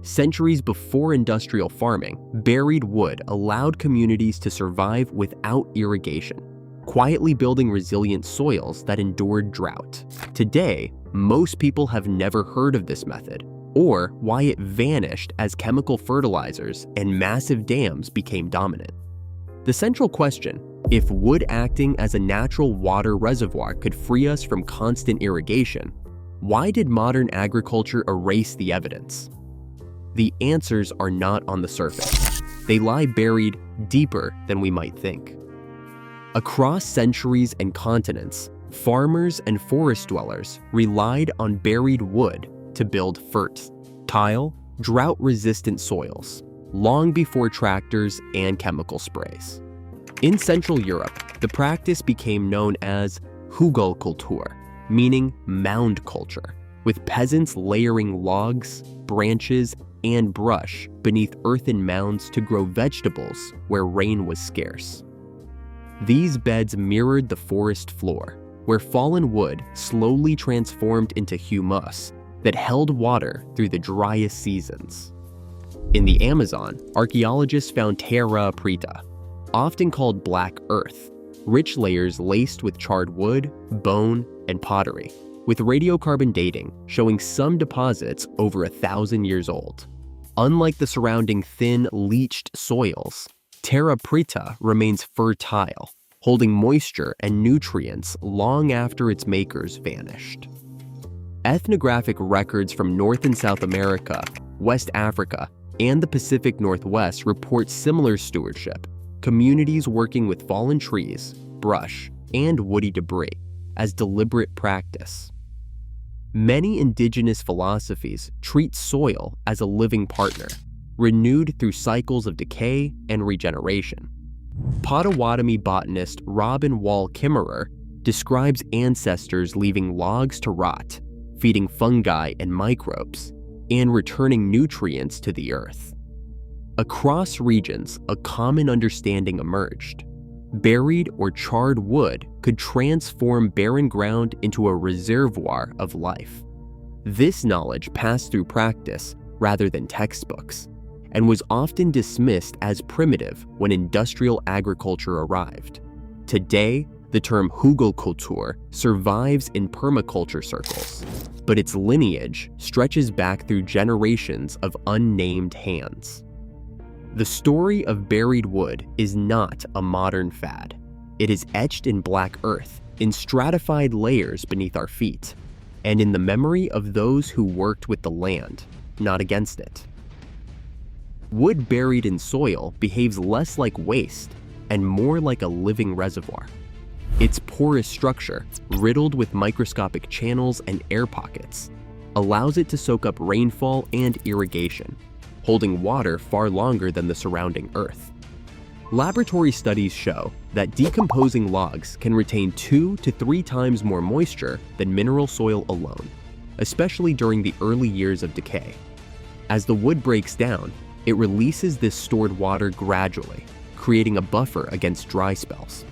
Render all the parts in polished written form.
Centuries before industrial farming, buried wood allowed communities to survive without irrigation, quietly building resilient soils that endured drought. Today, most people have never heard of this method, or why it vanished as chemical fertilizers and massive dams became dominant. The central question, if wood acting as a natural water reservoir could free us from constant irrigation, why did modern agriculture erase the evidence? The answers are not on the surface. They lie buried deeper than we might think. Across centuries and continents, farmers and forest dwellers relied on buried wood to build fertile, drought-resistant soils, long before tractors and chemical sprays. In Central Europe, the practice became known as Hügelkultur, meaning mound culture, with peasants layering logs, branches, and brush beneath earthen mounds to grow vegetables where rain was scarce. These beds mirrored the forest floor, where fallen wood slowly transformed into humus that held water through the driest seasons. In the Amazon, archaeologists found terra preta, often called black earth, rich layers laced with charred wood, bone, and pottery, with radiocarbon dating showing some deposits over 1,000 years old. Unlike the surrounding thin, leached soils, terra preta remains fertile, holding moisture and nutrients long after its makers vanished. Ethnographic records from North and South America, West Africa, and the Pacific Northwest report similar stewardship, communities working with fallen trees, brush, and woody debris as deliberate practice. Many indigenous philosophies treat soil as a living partner, renewed through cycles of decay and regeneration. Potawatomi botanist Robin Wall Kimmerer describes ancestors leaving logs to rot, feeding fungi and microbes, and returning nutrients to the earth. Across regions, a common understanding emerged. Buried or charred wood could transform barren ground into a reservoir of life. This knowledge passed through practice rather than textbooks, and was often dismissed as primitive when industrial agriculture arrived. Today, the term Hügelkultur survives in permaculture circles, but its lineage stretches back through generations of unnamed hands. The story of buried wood is not a modern fad. It is etched in black earth, in stratified layers beneath our feet, and in the memory of those who worked with the land, not against it. Wood buried in soil behaves less like waste and more like a living reservoir. Its porous structure, riddled with microscopic channels and air pockets, allows it to soak up rainfall and irrigation, holding water far longer than the surrounding earth. Laboratory studies show that decomposing logs can retain 2 to 3 times more moisture than mineral soil alone, especially during the early years of decay. As the wood breaks down, it releases this stored water gradually, creating a buffer against dry spells.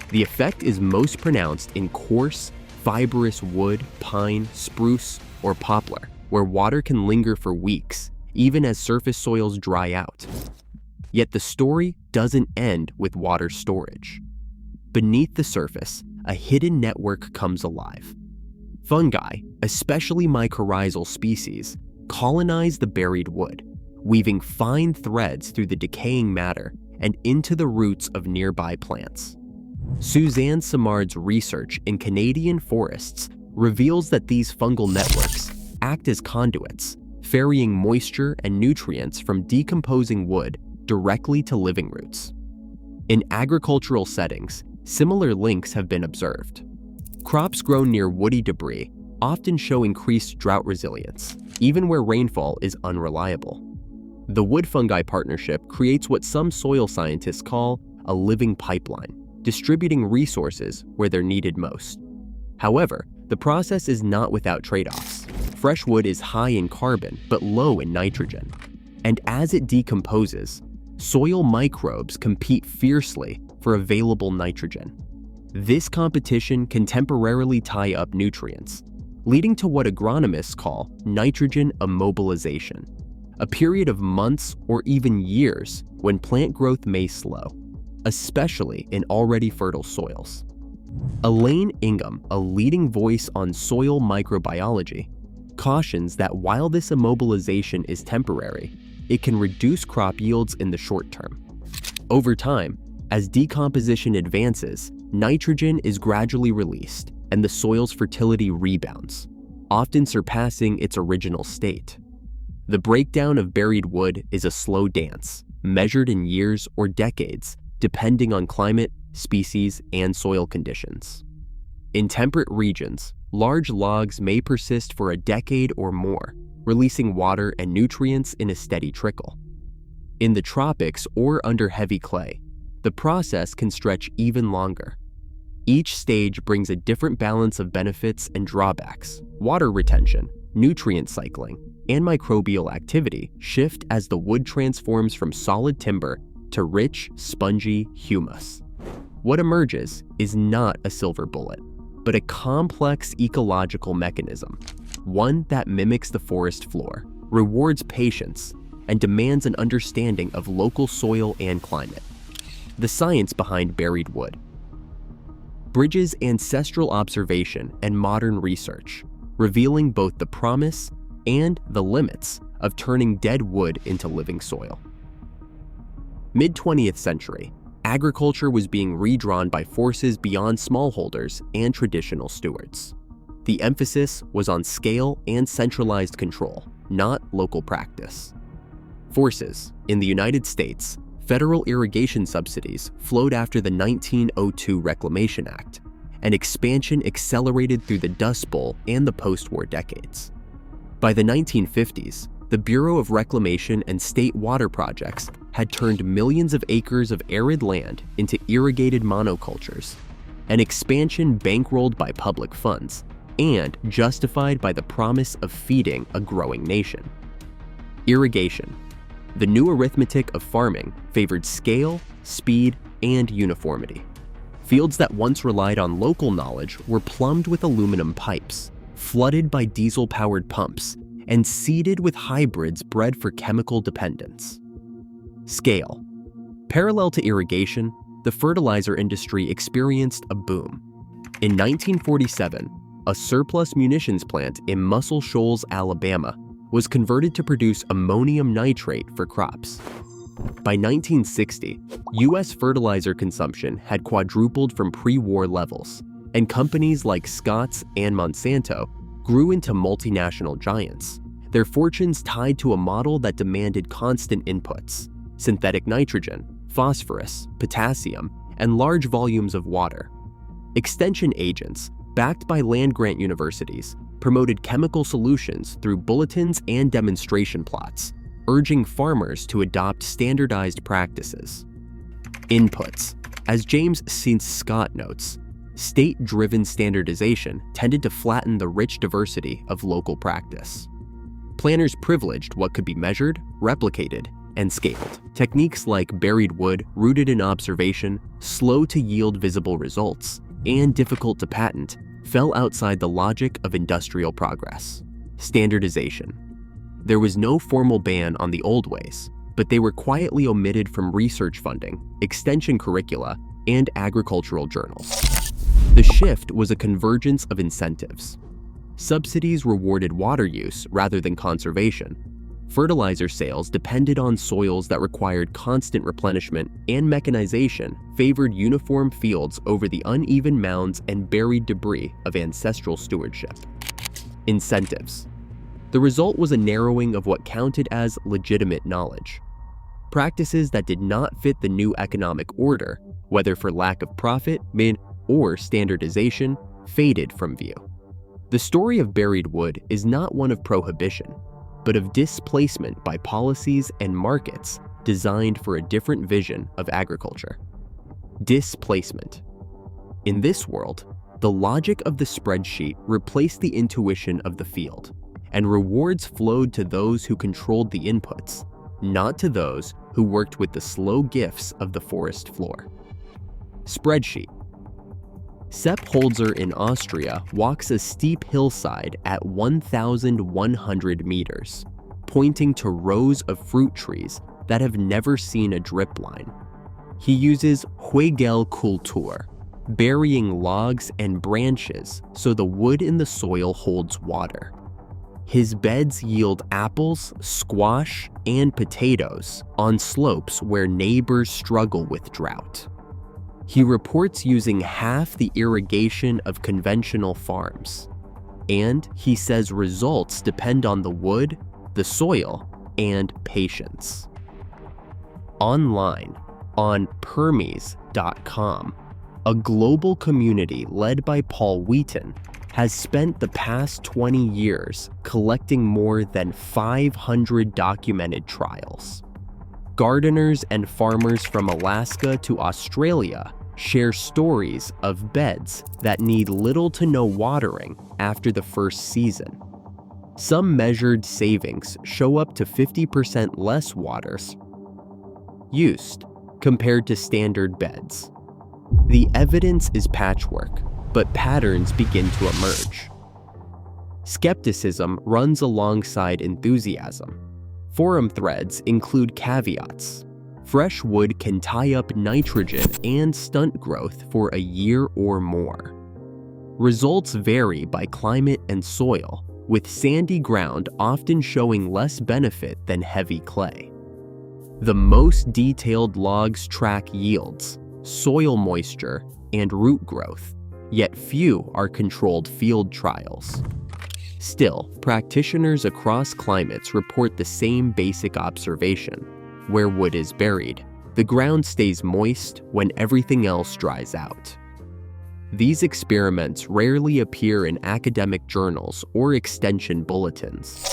The effect is most pronounced in coarse, fibrous wood, pine, spruce, or poplar, where water can linger for weeks, even as surface soils dry out. Yet the story doesn't end with water storage. Beneath the surface, a hidden network comes alive. Fungi, especially mycorrhizal species, colonize the buried wood, weaving fine threads through the decaying matter and into the roots of nearby plants. Suzanne Simard's research in Canadian forests reveals that these fungal networks act as conduits, ferrying moisture and nutrients from decomposing wood directly to living roots. In agricultural settings, similar links have been observed. Crops grown near woody debris often show increased drought resilience, even where rainfall is unreliable. The wood fungi partnership creates what some soil scientists call a living pipeline, distributing resources where they're needed most. However, the process is not without trade-offs. Fresh wood is high in carbon but low in nitrogen, and as it decomposes, soil microbes compete fiercely for available nitrogen. This competition can temporarily tie up nutrients, leading to what agronomists call nitrogen immobilization, a period of months or even years when plant growth may slow, especially in already fertile soils. Elaine Ingham, a leading voice on soil microbiology, cautions that while this immobilization is temporary, it can reduce crop yields in the short term. Over time, as decomposition advances, nitrogen is gradually released and the soil's fertility rebounds, often surpassing its original state. The breakdown of buried wood is a slow dance, measured in years or decades, depending on climate, species, and soil conditions. In temperate regions, large logs may persist for a decade or more, releasing water and nutrients in a steady trickle. In the tropics or under heavy clay, the process can stretch even longer. Each stage brings a different balance of benefits and drawbacks. Water retention, nutrient cycling, and microbial activity shift as the wood transforms from solid timber to rich, spongy humus. What emerges is not a silver bullet, but a complex ecological mechanism, one that mimics the forest floor, rewards patience, and demands an understanding of local soil and climate. The science behind buried wood bridges ancestral observation and modern research, revealing both the promise and the limits of turning dead wood into living soil. Mid-20th century, agriculture was being redrawn by forces beyond smallholders and traditional stewards. The emphasis was on scale and centralized control, not local practice. Forces in the United States, federal irrigation subsidies flowed after the 1902 Reclamation Act, and expansion accelerated through the Dust Bowl and the post-war decades. By the 1950s, the Bureau of Reclamation and state water projects had turned millions of acres of arid land into irrigated monocultures, an expansion bankrolled by public funds and justified by the promise of feeding a growing nation. Irrigation. The new arithmetic of farming favored scale, speed, and uniformity. Fields that once relied on local knowledge were plumbed with aluminum pipes, flooded by diesel-powered pumps, and seeded with hybrids bred for chemical dependence. Scale. Parallel to irrigation, the fertilizer industry experienced a boom. In 1947, a surplus munitions plant in Muscle Shoals, Alabama, was converted to produce ammonium nitrate for crops. By 1960, U.S. fertilizer consumption had quadrupled from pre-war levels, and companies like Scott's and Monsanto grew into multinational giants, their fortunes tied to a model that demanded constant inputs: synthetic nitrogen, phosphorus, potassium, and large volumes of water. Extension agents, backed by land-grant universities, promoted chemical solutions through bulletins and demonstration plots, urging farmers to adopt standardized practices. Inputs. As James St. Scott notes, state-driven standardization tended to flatten the rich diversity of local practice. Planners privileged what could be measured, replicated, and scaled. Techniques like buried wood, rooted in observation, slow to yield visible results, and difficult to patent, fell outside the logic of industrial progress. Standardization. There was no formal ban on the old ways, but they were quietly omitted from research funding, extension curricula, and agricultural journals. The shift was a convergence of incentives. Subsidies rewarded water use rather than conservation. Fertilizer sales depended on soils that required constant replenishment, and mechanization favored uniform fields over the uneven mounds and buried debris of ancestral stewardship. Incentives. The result was a narrowing of what counted as legitimate knowledge. Practices that did not fit the new economic order, whether for lack of profit, or standardization, faded from view. The story of buried wood is not one of prohibition, but of displacement by policies and markets designed for a different vision of agriculture. Displacement. In this world, the logic of the spreadsheet replaced the intuition of the field, and rewards flowed to those who controlled the inputs, not to those who worked with the slow gifts of the forest floor. Spreadsheet. Sepp Holzer in Austria walks a steep hillside at 1,100 meters, pointing to rows of fruit trees that have never seen a drip line. He uses Kultur, burying logs and branches so the wood in the soil holds water. His beds yield apples, squash, and potatoes on slopes where neighbors struggle with drought. He reports using half the irrigation of conventional farms, and he says results depend on the wood, the soil, and patience. Online, on Permies.com, a global community led by Paul Wheaton has spent the past 20 years collecting more than 500 documented trials. Gardeners and farmers from Alaska to Australia share stories of beds that need little to no watering after the first season. Some measured savings show up to 50% less waters used compared to standard beds. The evidence is patchwork, but patterns begin to emerge. Skepticism runs alongside enthusiasm. Forum threads include caveats. Fresh wood can tie up nitrogen and stunt growth for a year or more. Results vary by climate and soil, with sandy ground often showing less benefit than heavy clay. The most detailed logs track yields, soil moisture, and root growth, yet few are controlled field trials. Still, practitioners across climates report the same basic observation. Where wood is buried, the ground stays moist when everything else dries out. These experiments rarely appear in academic journals or extension bulletins.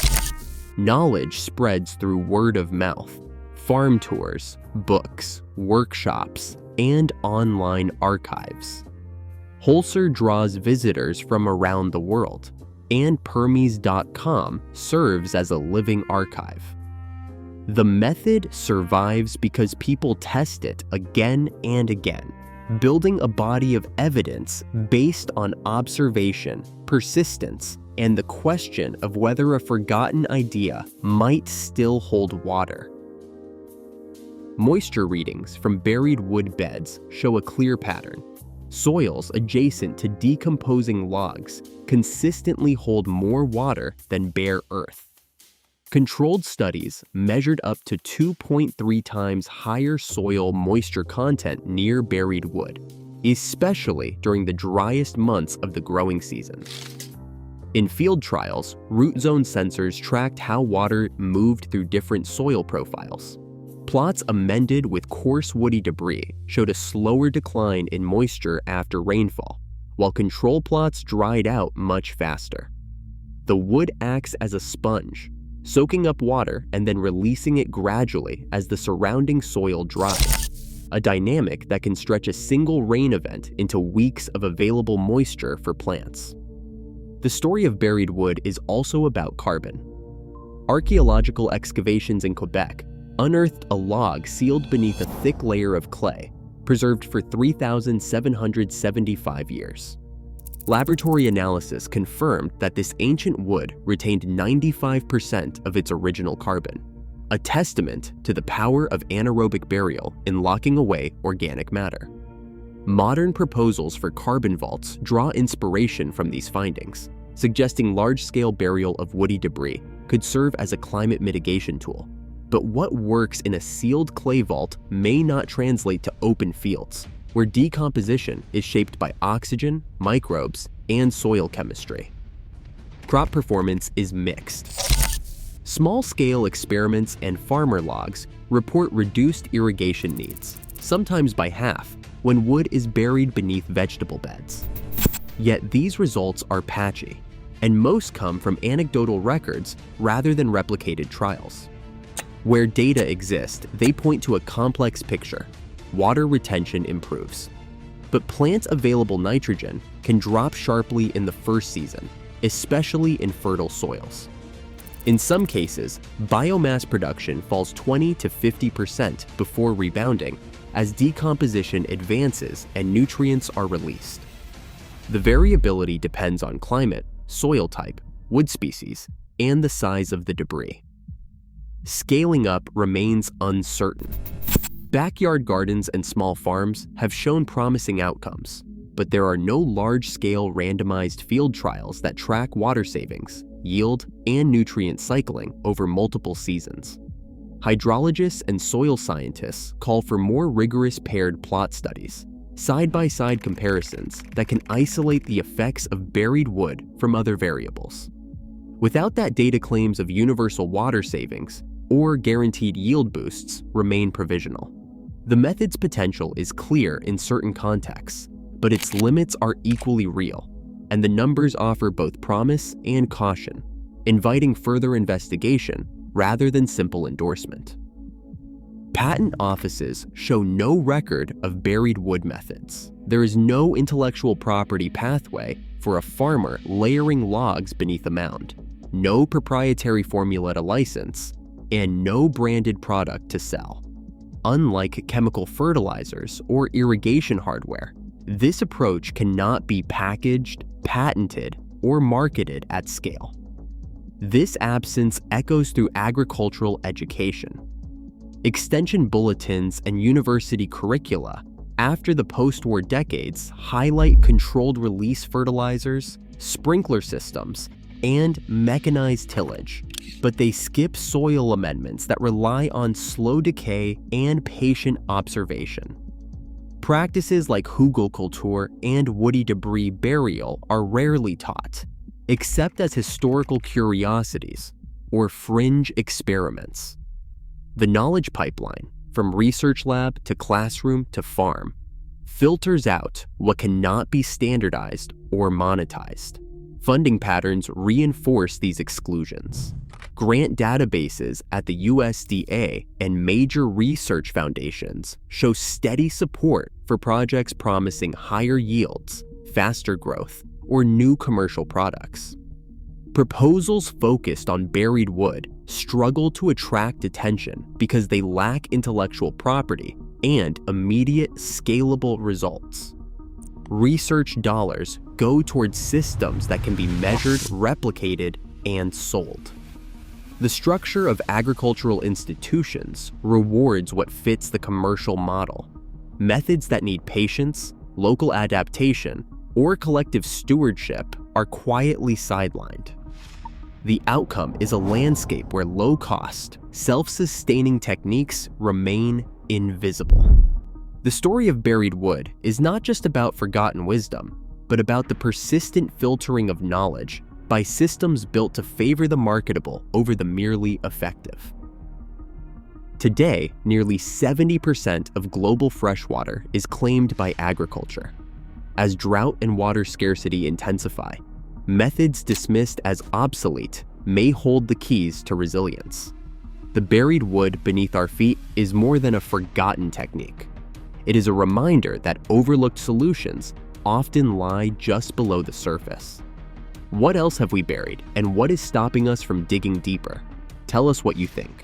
Knowledge spreads through word of mouth, farm tours, books, workshops, and online archives. Holzer draws visitors from around the world, and Permies.com serves as a living archive. The method survives because people test it again and again, building a body of evidence based on observation, persistence, and the question of whether a forgotten idea might still hold water. Moisture readings from buried wood beds show a clear pattern. Soils adjacent to decomposing logs consistently hold more water than bare earth. Controlled studies measured up to 2.3 times higher soil moisture content near buried wood, especially during the driest months of the growing season. In field trials, root zone sensors tracked how water moved through different soil profiles. Plots amended with coarse woody debris showed a slower decline in moisture after rainfall, while control plots dried out much faster. The wood acts as a sponge, soaking up water and then releasing it gradually as the surrounding soil dries, a dynamic that can stretch a single rain event into weeks of available moisture for plants. The story of buried wood is also about carbon. Archaeological excavations in Quebec unearthed a log sealed beneath a thick layer of clay, preserved for 3,775 years. Laboratory analysis confirmed that this ancient wood retained 95% of its original carbon, a testament to the power of anaerobic burial in locking away organic matter. Modern proposals for carbon vaults draw inspiration from these findings, suggesting large-scale burial of woody debris could serve as a climate mitigation tool. But what works in a sealed clay vault may not translate to open fields, where decomposition is shaped by oxygen, microbes, and soil chemistry. Crop performance is mixed. Small-scale experiments and farmer logs report reduced irrigation needs, sometimes by half, when wood is buried beneath vegetable beds. Yet these results are patchy, and most come from anecdotal records rather than replicated trials. Where data exist, they point to a complex picture. Water retention improves. But plant-available nitrogen can drop sharply in the first season, especially in fertile soils. In some cases, biomass production falls 20 to 50% before rebounding as decomposition advances and nutrients are released. The variability depends on climate, soil type, wood species, and the size of the debris. scaling up remains uncertain. Backyard gardens and small farms have shown promising outcomes, but there are no large-scale randomized field trials that track water savings, yield, and nutrient cycling over multiple seasons. Hydrologists and soil scientists call for more rigorous paired plot studies, side-by-side comparisons that can isolate the effects of buried wood from other variables. Without that, data, claims of universal water savings or guaranteed yield boosts remain provisional. The method's potential is clear in certain contexts, but its limits are equally real, and the numbers offer both promise and caution, inviting further investigation rather than simple endorsement. Patent offices show no record of buried wood methods. There is no intellectual property pathway for a farmer layering logs beneath a mound, no proprietary formula to license, and no branded product to sell. Unlike chemical fertilizers or irrigation hardware, this approach cannot be packaged, patented, or marketed at scale. This absence echoes through agricultural education. Extension bulletins and university curricula after the post-war decades highlight controlled release fertilizers, sprinkler systems, and mechanized tillage, but they skip soil amendments that rely on slow decay and patient observation. Practices like hugelkultur and woody debris burial are rarely taught, except as historical curiosities or fringe experiments. The knowledge pipeline, from research lab to classroom to farm, filters out what cannot be standardized or monetized. Funding patterns reinforce these exclusions. Grant databases at the USDA and major research foundations show steady support for projects promising higher yields, faster growth, or new commercial products. Proposals focused on buried wood struggle to attract attention because they lack intellectual property and immediate, scalable results. Research dollars go towards systems that can be measured, replicated, and sold. The structure of agricultural institutions rewards what fits the commercial model. Methods that need patience, local adaptation, or collective stewardship are quietly sidelined. The outcome is a landscape where low-cost, self-sustaining techniques remain invisible. The story of buried wood is not just about forgotten wisdom, but about the persistent filtering of knowledge by systems built to favor the marketable over the merely effective. Today, nearly 70% of global freshwater is claimed by agriculture. As drought and water scarcity intensify, methods dismissed as obsolete may hold the keys to resilience. The buried wood beneath our feet is more than a forgotten technique. It is a reminder that overlooked solutions often lie just below the surface. What else have we buried, and what is stopping us from digging deeper? Tell us what you think.